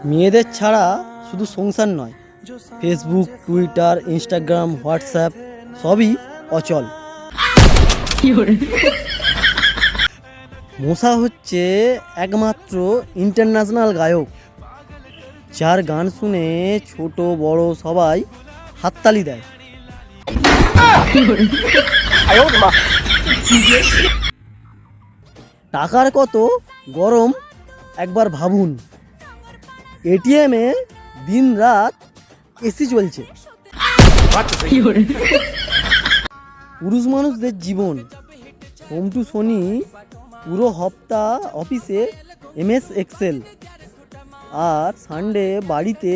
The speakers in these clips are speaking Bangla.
মেয়েদের ছাড়া শুধু সংসার নয়, ফেসবুক, টুইটার, ইনস্টাগ্রাম, হোয়াটসঅ্যাপ সবই অচল। মশা হচ্ছে একমাত্র ইন্টারন্যাশনাল গায়ক, যার গান শুনে ছোট বড় সবাই হাততালি দেয়। টাকার কত গরম একবার ভাবুন। এটিএমে দিন রাত এসি চলছে। পুরুষ মানুষদের জীবন হোম টু শনি, পুরো হপ্তা অফিসে এমএস এক্সেল, আর সানডে বাড়িতে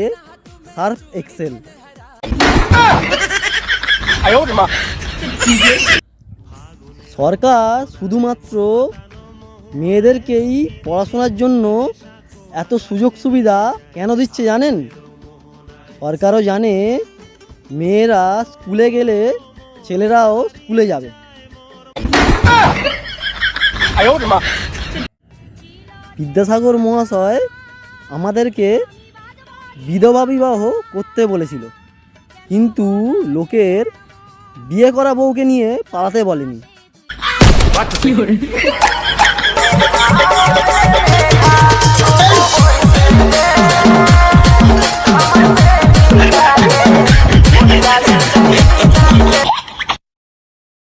সার্ফ এক্সেল। সরকার শুধুমাত্র মেয়েদেরকেই পড়াশোনার জন্য এত সুযোগ সুবিধা কেন দিচ্ছে জানেন? সরকারও জানে মেয়েরা স্কুলে গেলে ছেলেরাও স্কুলে যাবে। বিদ্যাসাগর মহাশয় আমাদেরকে বিধবা বিবাহ করতে বলেছিল, কিন্তু লোকের বিয়ে করা বউকে নিয়ে পালাতে বলেনি।